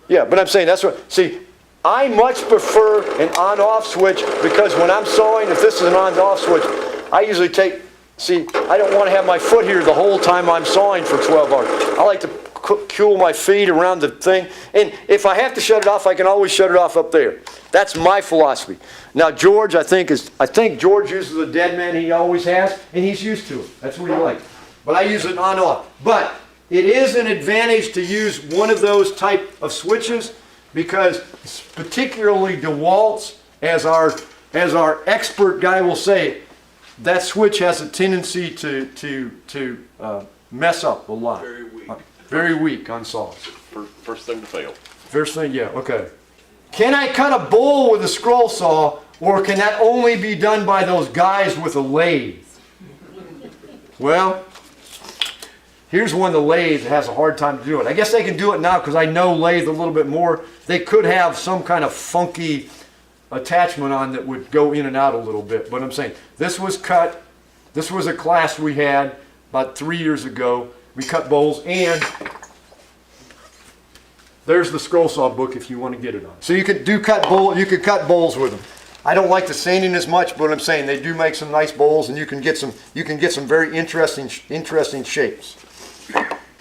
Yeah, but I'm saying that's what. See, I much prefer an on-off switch because when I'm sawing, if this is an on-off switch, I usually take. See, I don't want to have my foot here the whole time I'm sawing for 12 hours. I like to cool my feet around the thing. And if I have to shut it off, I can always shut it off up there. That's my philosophy. Now, George, I think George uses a dead man he always has, and he's used to it. That's what he likes. But I use it on-off. But it is an advantage to use one of those type of switches because particularly DeWalt's, as our expert guy will say, that switch has a tendency to mess up a lot. Very weak. Very weak on saws. First thing to fail. First thing, yeah, okay. Can I cut a bowl with a scroll saw, or can that only be done by those guys with a lathe? Well, here's one of the lathes that has a hard time to do it. I guess they can do it now because I know lathe a little bit more. They could have some kind of funky attachment on that would go in and out a little bit. But I'm saying, this was cut. This was a class we had about 3 years ago. We cut bowls, and There's the scroll saw book if you want to get it on. So you could cut bowls with them. I don't like the sanding as much, but I'm saying they do make some nice bowls, and you can get some very interesting shapes.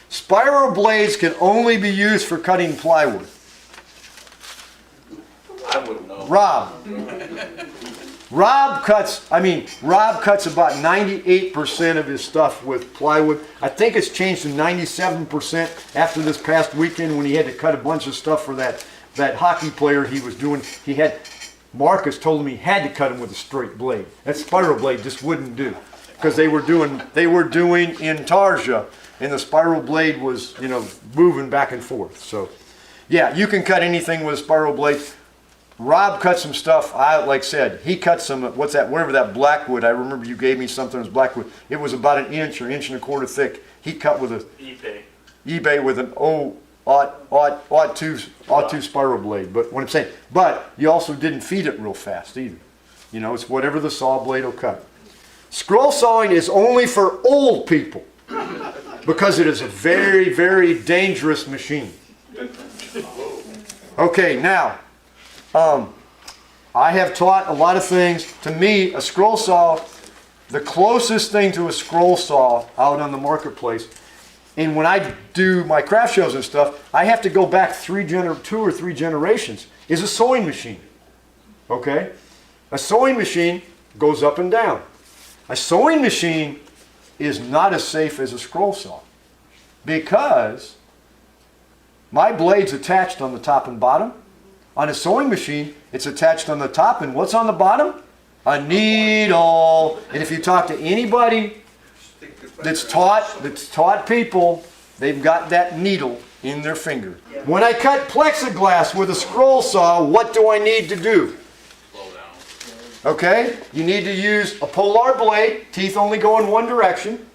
Spiral blades can only be used for cutting plywood. I wouldn't know. Rob cuts about 98% of his stuff with plywood. I think it's changed to 97% after this past weekend when he had to cut a bunch of stuff for that hockey player he was doing. Marcus told him he had to cut him with a straight blade. That spiral blade just wouldn't do, because they were doing intarsia, and the spiral blade was, moving back and forth. So yeah, you can cut anything with a spiral blade. Rob cut some stuff. Like I said, he cut some, whatever that blackwood, I remember you gave me something that was blackwood. It was about an inch or inch and a quarter thick. He cut with a eBay with an aught two spiral blade. But what I'm saying, but you also didn't feed it real fast either. It's whatever the saw blade will cut. Scroll sawing is only for old people because it is a very, very dangerous machine. Okay, now, I have taught a lot of things. To me, a scroll saw, the closest thing to a scroll saw out on the marketplace, and when I do my craft shows and stuff, I have to go back 2 or 3 generations, is a sewing machine. Okay? A sewing machine goes up and down. A sewing machine is not as safe as a scroll saw because my blade's attached on the top and bottom. On a sewing machine, it's attached on the top, and what's on the bottom? A needle. And if you talk to anybody that's taught people, they've got that needle in their finger. When I cut plexiglass with a scroll saw, what do I need to do? Okay, you need to use a polar blade. Teeth only go in one direction.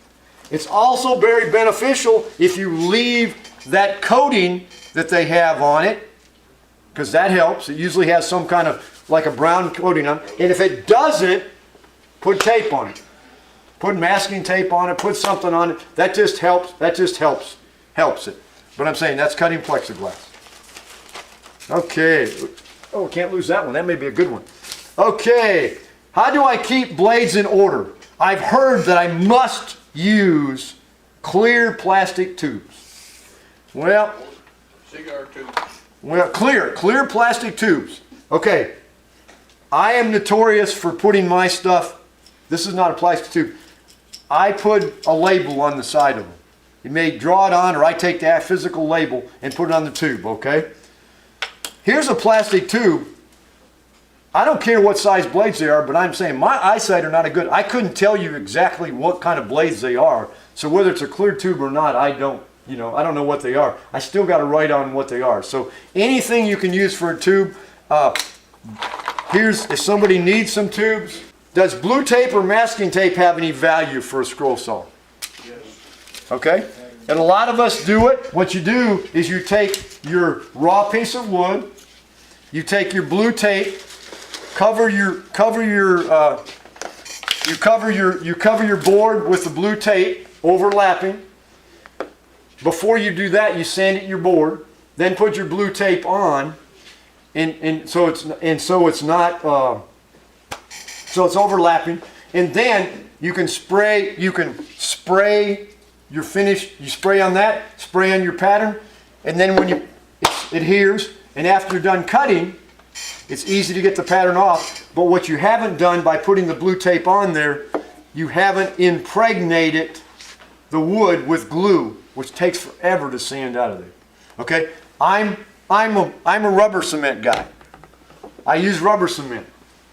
It's also very beneficial if you leave that coating that they have on it, because that helps. It usually has some kind of like a brown coating on it. And if it doesn't, put tape on it. Put masking tape on it, put something on it. That just helps. Helps it. But I'm saying that's cutting plexiglass. Okay. Oh, can't lose that one. That may be a good one. Okay. How do I keep blades in order? I've heard that I must use clear plastic tubes. Well, Cigar tube. clear plastic tubes. Okay. I am notorious for putting my stuff, this is not a plastic tube, I put a label on the side of them. You may draw it on, or I take that physical label and put it on the tube, okay? Here's a plastic tube. I don't care what size blades they are, but I'm saying my eyesight are not good. I couldn't tell you exactly what kind of blades they are. So whether it's a clear tube or not, I don't know what they are. I still got to write on what they are. So anything you can use for a tube. If somebody needs some tubes. Does blue tape or masking tape have any value for a scroll saw? Yes. Okay? And a lot of us do it. What you do is you take your raw piece of wood, you take your blue tape, cover your board with the blue tape overlapping. Before you do that, you sand your board, then put your blue tape on, and so it's overlapping, and then you can spray your finish. You spray on that, spray on your pattern, and then when it adheres, and after you're done cutting, it's easy to get the pattern off. But what you haven't done by putting the blue tape on there, you haven't impregnated the wood with glue, which takes forever to sand out of there. Okay, I'm a rubber cement guy. I use rubber cement.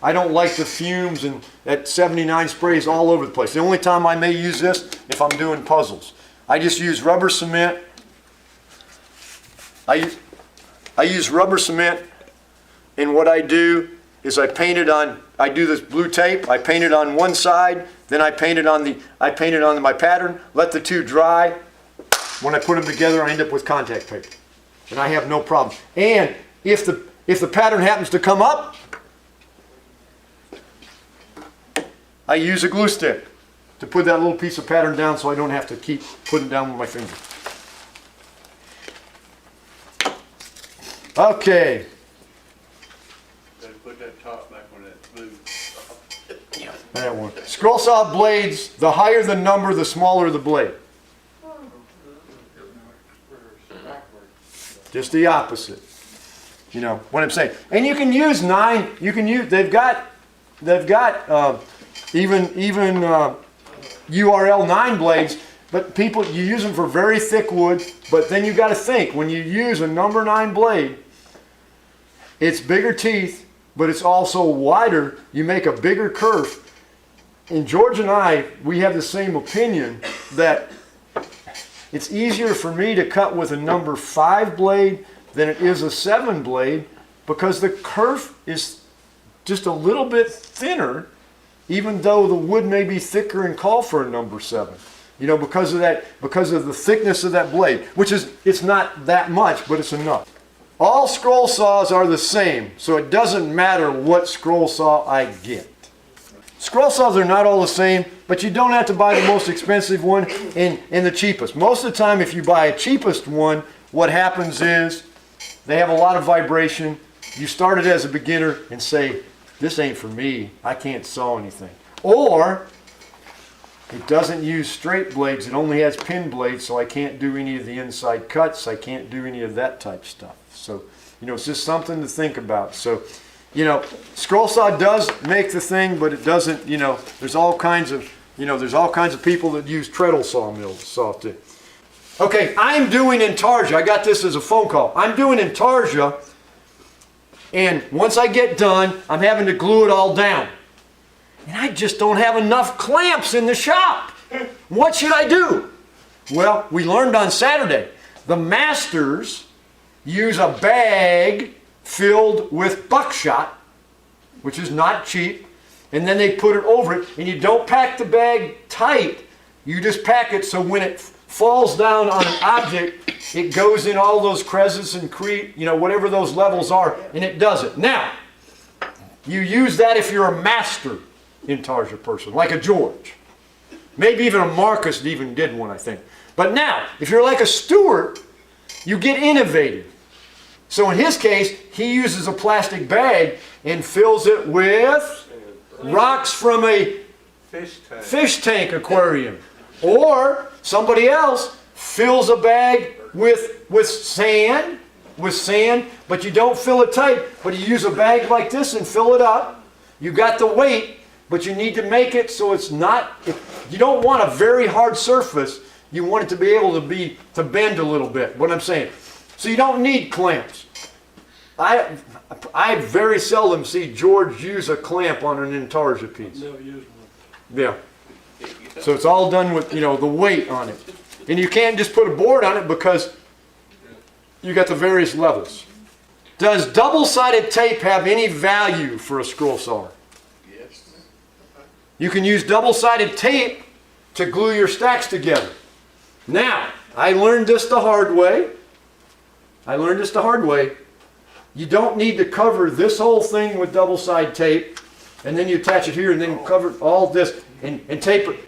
I don't like the fumes and that 79 sprays all over the place. The only time I may use this if I'm doing puzzles. I just use rubber cement. I use rubber cement, and what I do is I do this blue tape, I paint it on one side, then I paint it on my pattern, let the two dry. When I put them together, I end up with contact paper. And I have no problem. And if the pattern happens to come up, I use a glue stick to put that little piece of pattern down so I don't have to keep putting it down with my finger. Okay. Gotta put that top back on that blue. That one. Scroll saw blades, the higher the number, the smaller the blade. Just the opposite. You know what I'm saying? And you can use 9, you can use, they've got even URL 9 blades, but people, you use them for very thick wood, but then you got to think, when you use a number 9 blade, it's bigger teeth, but it's also wider. You make a bigger kerf. And George and I, we have the same opinion that it's easier for me to cut with a number 5 blade than it is a 7 blade because the kerf is just a little bit thinner, even though the wood may be thicker and call for a number 7. You know, because of the thickness of that blade, which is, it's not that much, but it's enough. All scroll saws are the same, so it doesn't matter what scroll saw I get. Scroll saws are not all the same, but you don't have to buy the most expensive one and the cheapest. Most of the time, if you buy a cheapest one, what happens is they have a lot of vibration. You start it as a beginner and say, this ain't for me, I can't saw anything. Or it doesn't use straight blades, it only has pin blades, so I can't do any of the inside cuts, I can't do any of that type stuff. So, you know, it's just something to think about. So, you know, scroll saw does make the thing, but it doesn't, you know, there's all kinds of people that use treadle sawmills saw too. Okay, I'm doing intarsia. I got this as a phone call. I'm doing intarsia, and once I get done, I'm having to glue it all down. And I just don't have enough clamps in the shop. What should I do? Well, we learned on Saturday, the masters use a bag filled with buckshot, which is not cheap, and then they put it over it, and you don't pack the bag tight, you just pack it so when it falls down on an object, it goes in all those crevices and you know, whatever those levels are, and it does it. Now, you use that if you're a master intarsia person, like a George. Maybe even a Marcus even did one, I think. But now, if you're like a Stewart, you get innovative. So in his case, he uses a plastic bag and fills it with rocks from a fish tank aquarium. Or somebody else fills a bag with sand, but you don't fill it tight, but you use a bag like this and fill it up. You got the weight, but you need to make it so it's not, you don't want a very hard surface, you want it to be able to bend a little bit, what I'm saying. So you don't need clamps. I very seldom see George use a clamp on an intarsia piece. Never used one. Yeah. So it's all done with, you know, the weight on it. And you can't just put a board on it because you got the various levels. Does double-sided tape have any value for a scroll saw? Yes. You can use double-sided tape to glue your stacks together. Now, I learned this the hard way. You don't need to cover this whole thing with double-sided tape, and then you attach it here, and then cover all this and tape it.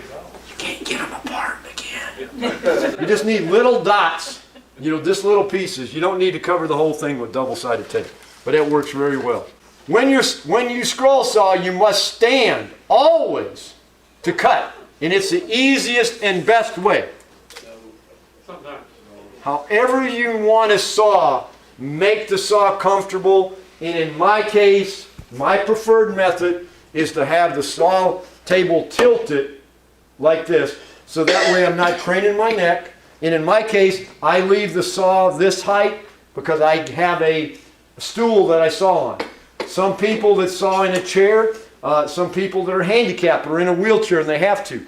You can't get them apart again. You just need little dots, you know, this little pieces. You don't need to cover the whole thing with double-sided tape, but it works very well. When you scroll saw, you must stand always to cut, and it's the easiest and best way. Sometimes. However you want to saw, make the saw comfortable, and in my case, my preferred method is to have the saw table tilted like this, so that way I'm not craning my neck. And in my case, I leave the saw this height because I have a stool that I saw on. Some people that saw in a chair, some people that are handicapped or in a wheelchair and they have to.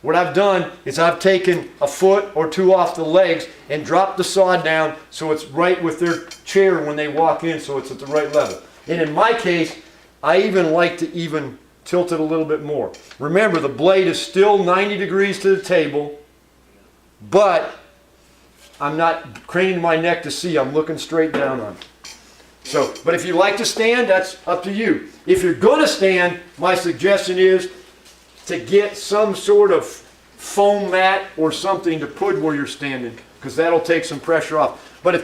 What I've done is I've taken a foot or two off the legs and dropped the saw down so it's right with their chair when they walk in, so it's at the right level. And in my case, I even like to even tilt it a little bit more. Remember, the blade is still 90 degrees to the table, but I'm not craning my neck to see. I'm looking straight down on it. So, but if you like to stand, that's up to you. If you're going to stand, my suggestion is to get some sort of foam mat or something to put where you're standing, because that'll take some pressure off. But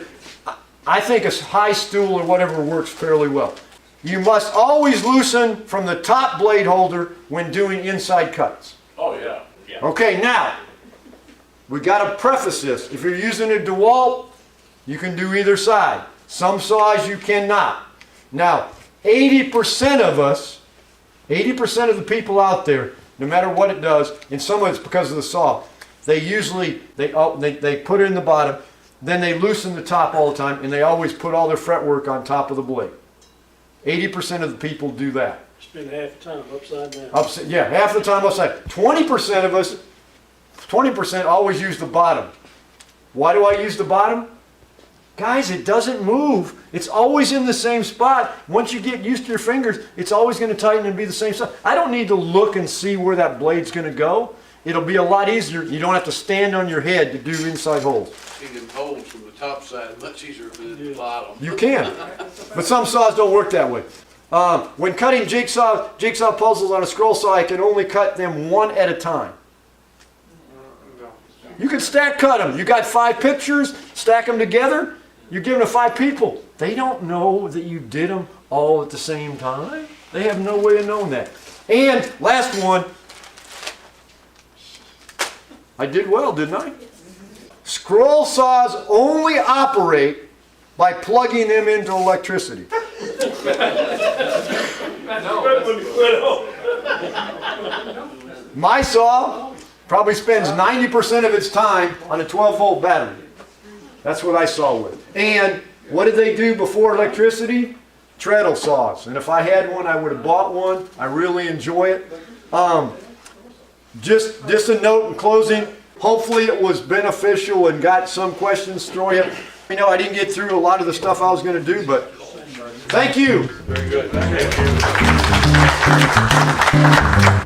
I think a high stool or whatever works fairly well. You must always loosen from the top blade holder when doing inside cuts. Oh, yeah. Yeah. Okay, now, we got to preface this. If you're using a DeWalt, you can do either side. Some saws you cannot. Now, 80% of us, 80% of the people out there, no matter what it does, and some of it's because of the saw, they usually, they put it in the bottom, then they loosen the top all the time, and they always put all their fretwork on top of the blade. 80% of the people do that. Spend half the time upside down. Yeah, half the time upside. 20% of us, 20% always use the bottom. Why do I use the bottom? Guys, it doesn't move. It's always in the same spot. Once you get used to your fingers, it's always going to tighten and be the same size. I don't need to look and see where that blade's going to go. It'll be a lot easier. You don't have to stand on your head to do inside holes. You can hold from the top side much easier than the bottom. You can, but some saws don't work that way. When cutting jigsaw puzzles on a scroll saw, I can only cut them one at a time. You can stack cut them. You got 5 pictures, stack them together, you're giving it 5 people. They don't know that you did them all at the same time. They have no way of knowing that. And last one, I did well, didn't I? Scroll saws only operate by plugging them into electricity. My saw probably spends 90% of its time on a 12-volt battery. That's what I saw with. And what did they do before electricity? Treadle saws. And if I had one, I would have bought one. I really enjoy it. Just a note in closing. Hopefully it was beneficial and got some questions thrown in. You know, I didn't get through a lot of the stuff I was going to do, but thank you. Very good. Thank you.